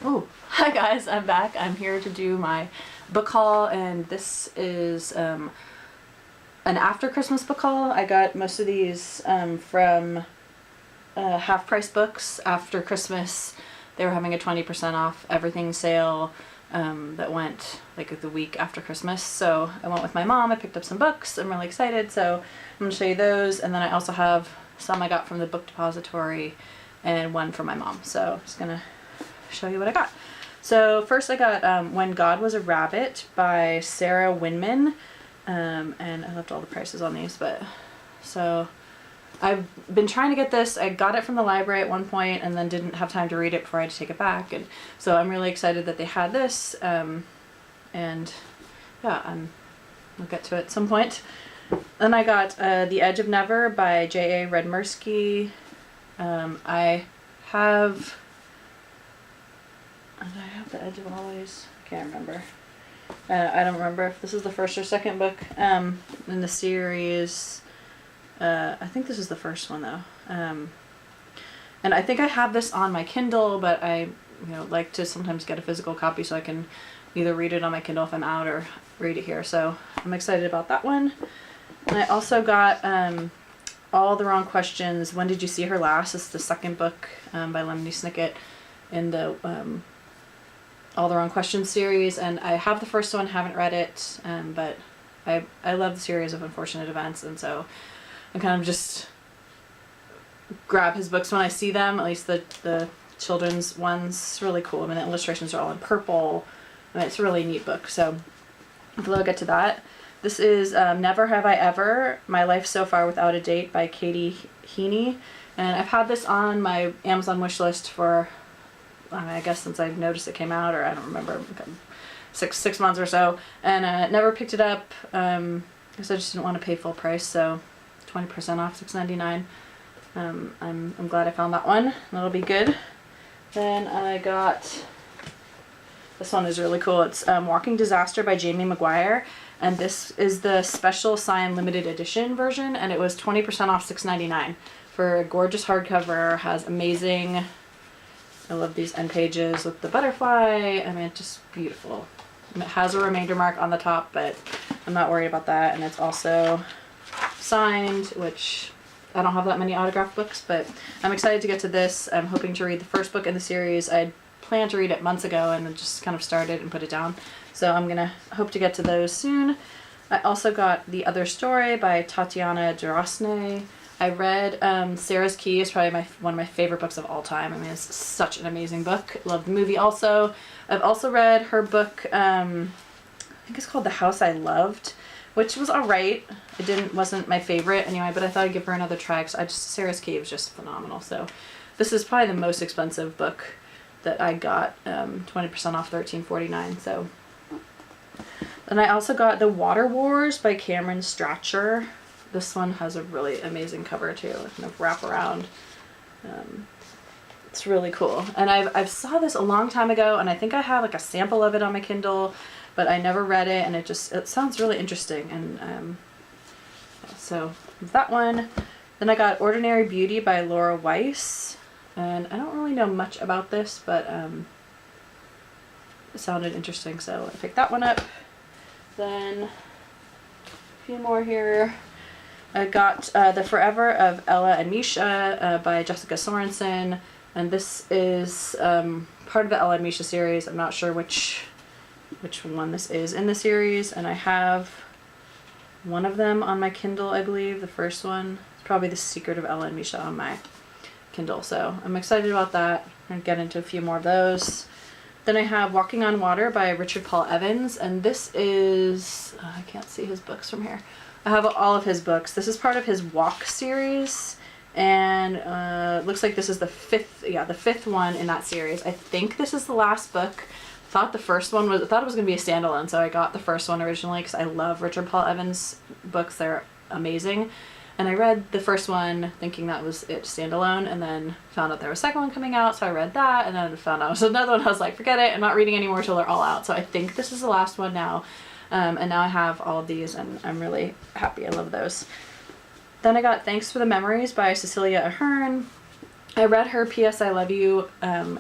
Oh, hi guys, I'm back. I'm here to do my book haul, and this is an after Christmas book haul. I got most of these from Half Price Books after Christmas. They were having a 20% off everything sale that went like the week after Christmas. So I went with my mom. I picked up some books. I'm really excited. So I'm going to show you those, and then I also have some I got from the Book Depository and one from my mom. So I'm just going to show you what I got. So first I got When God Was a Rabbit by Sarah Winman, and I left all the prices on these, but so I've been trying to get this. I got it from the library at one point and then didn't have time to read it before I had to take it back, and so I'm really excited that they had this, and yeah, we'll get to it at some point. Then I got The Edge of Never by J.A. Redmersky. I have The Edge of Always? I can't remember. I don't remember if this is the first or second book in the series. I think this is the first one though. And I think I have this on my Kindle, but I like to sometimes get a physical copy so I can either read it on my Kindle if I'm out or read it here. So I'm excited about that one. And I also got All the Wrong Questions, When Did You See Her Last? It's the second book by Lemony Snicket in the All the Wrong Questions series, and I have the first one, haven't read it, but I love the series of unfortunate events, and so I kind of just grab his books when I see them, at least the children's ones. It's really cool. I mean, the illustrations are all in purple. I mean, it's a really neat book, so hopefully I'll get to that. This is Never Have I Ever, My Life So Far Without a Date by Katie Heaney, and I've had this on my Amazon wish list for I guess since I noticed it came out, or I don't remember, six months or so, and never picked it up. I guess I just didn't want to pay full price, so 20% off, $6.99. I'm glad I found that one. That'll be good. Then I got, this one is really cool. It's Walking Disaster by Jamie McGuire, and this is the special signed limited edition version, and it was 20% off, $6.99 for a gorgeous hardcover. Has amazing, I love these end pages with the butterfly. I mean, just beautiful. And it has a remainder mark on the top, but I'm not worried about that. And it's also signed, which I don't have that many autographed books, but I'm excited to get to this. I'm hoping to read the first book in the series. I planned to read it months ago and then just kind of started and put it down. So I'm gonna hope to get to those soon. I also got The Other Story by Tatiana Durosnay. I read Sarah's Key is probably one of my favorite books of all time. I mean, it's such an amazing book. Love the movie also. I've also read her book, I think it's called The House I Loved, which was alright. It wasn't my favorite anyway, but I thought I'd give her another try because Sarah's Key was just phenomenal. So this is probably the most expensive book that I got, 20% off, $13.49. So then I also got The Water Wars by Cameron Strachan. This one has a really amazing cover too, kind of wrap around. It's really cool. And I've saw this a long time ago, and I think I have like a sample of it on my Kindle, but I never read it, and it sounds really interesting. And so that one. Then I got Ordinary Beauty by Laura Weiss, and I don't really know much about this, but it sounded interesting, so I picked that one up. Then a few more here. I got The Forever of Ella and Misha by Jessica Sorensen, and this is part of the Ella and Misha series. I'm not sure which one this is in the series, and I have one of them on my Kindle, I believe. The first one is probably The Secret of Ella and Misha on my Kindle, so I'm excited about that. I'm going to get into a few more of those. Then I have Walking on Water by Richard Paul Evans, and this is, I can't see his books from here. I have all of his books. This is part of his Walk series, and looks like this is the fifth one in that series. I think this is the last book. I thought it was going to be a standalone, so I got the first one originally because I love Richard Paul Evans books. They're amazing. And I read the first one thinking that was it standalone, and then found out there was a second one coming out, so I read that, and then found out there was another one. I was like, forget it, I'm not reading anymore till they're all out. So I think this is the last one now. And now I have all of these, and I'm really happy. I love those. Then I got Thanks for the Memories by Cecilia Ahern. I read her P.S. I Love You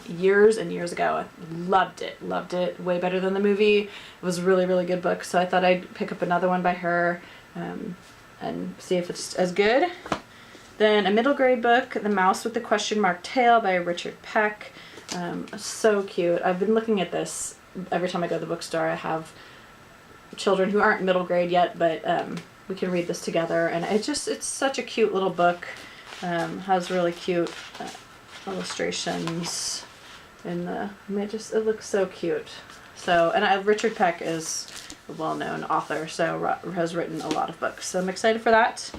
years and years ago. I loved it way better than the movie. It was a really, really good book, so I thought I'd pick up another one by her and see if it's as good. Then a middle grade book, The Mouse with the Question Mark Tail by Richard Peck. So cute. I've been looking at this every time I go to the bookstore. I have children who aren't middle grade yet, but we can read this together, and it's such a cute little book. Has really cute illustrations in the, it looks so cute. So, and Richard Peck is a well-known author, so has written a lot of books, so I'm excited for that.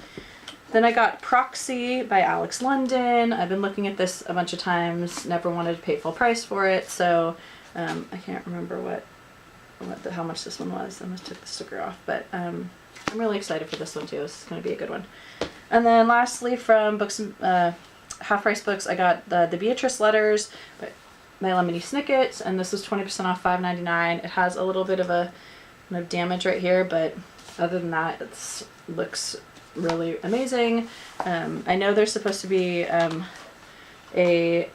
Then I got Proxy by Alex London. I've been looking at this a bunch of times, never wanted to pay full price for it, so I can't remember how much this one was. I must took the sticker off, but I'm really excited for this one too. This is going to be a good one. And then lastly, from books, Half Price Books, I got the Beatrice Letters by Lemony Snicket, and this was 20% off, $5.99. It has a little bit of a damage right here, but other than that, it looks really amazing. I know there's supposed to be a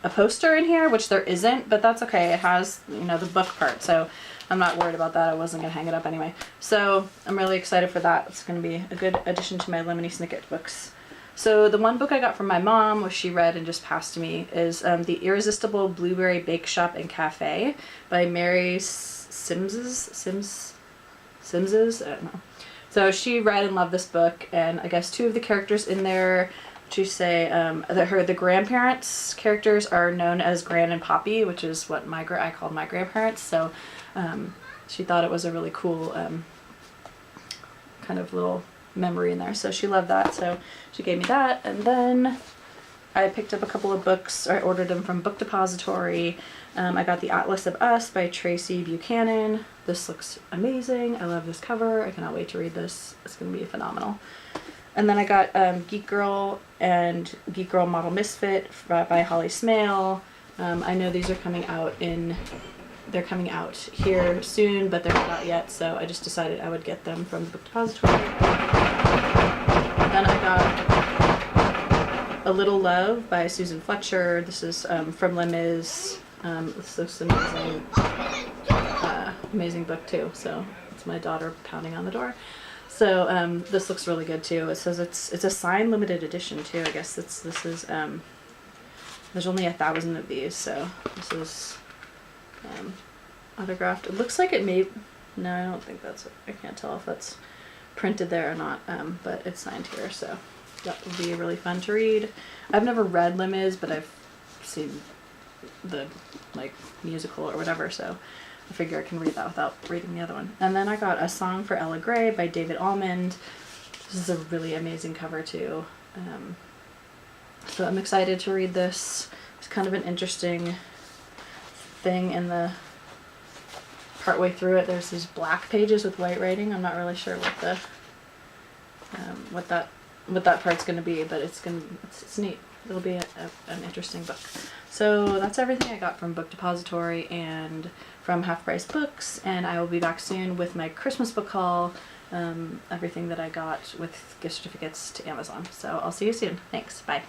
poster in here, which there isn't, but that's okay. It has, the book part, so I'm not worried about that. I wasn't going to hang it up anyway. So I'm really excited for that. It's going to be a good addition to my Lemony Snicket books. So the one book I got from my mom, which she read and just passed to me, is The Irresistible Blueberry Bake Shop and Cafe by Mary Simses? I don't know. So she read and loved this book, and I guess two of the characters in there, she say the grandparents characters are known as Gran and Poppy, which is what I called my grandparents. So she thought it was a really cool kind of little memory in there. So she loved that. So she gave me that, and then I picked up a couple of books. I ordered them from Book Depository. I got The Atlas of Us by Tracy Buchanan. This looks amazing. I love this cover. I cannot wait to read this. It's going to be phenomenal. And then I got Geek Girl and Geek Girl Model Misfit by Holly Smale. I know these are coming out they're coming out here soon, but they're not out yet, so I just decided I would get them from the Book Depository. Then I got A Little Love by Susan Fletcher. This is from Les Mis. This looks amazing. Amazing book too, so it's my daughter pounding on the door. So this looks really good too. It says it's a signed limited edition too. I guess this is there's only 1,000 of these, so this is autographed. It looks like it may. No, I don't think that's. I can't tell if that's printed there or not. But it's signed here, so that will be really fun to read. I've never read Les Mis, but I've seen the musical or whatever, so I figure I can read that without reading the other one. And then I got A Song for Ella Gray by David Almond. This is a really amazing cover too. So I'm excited to read this. It's kind of an interesting thing in the partway through it. There's these black pages with white writing. I'm not really sure what the what that part's going to be, but it's neat. It'll be an interesting book. So that's everything I got from Book Depository and from Half Price Books, and I will be back soon with my Christmas book haul, everything that I got with gift certificates to Amazon. So I'll see you soon. Thanks. Bye.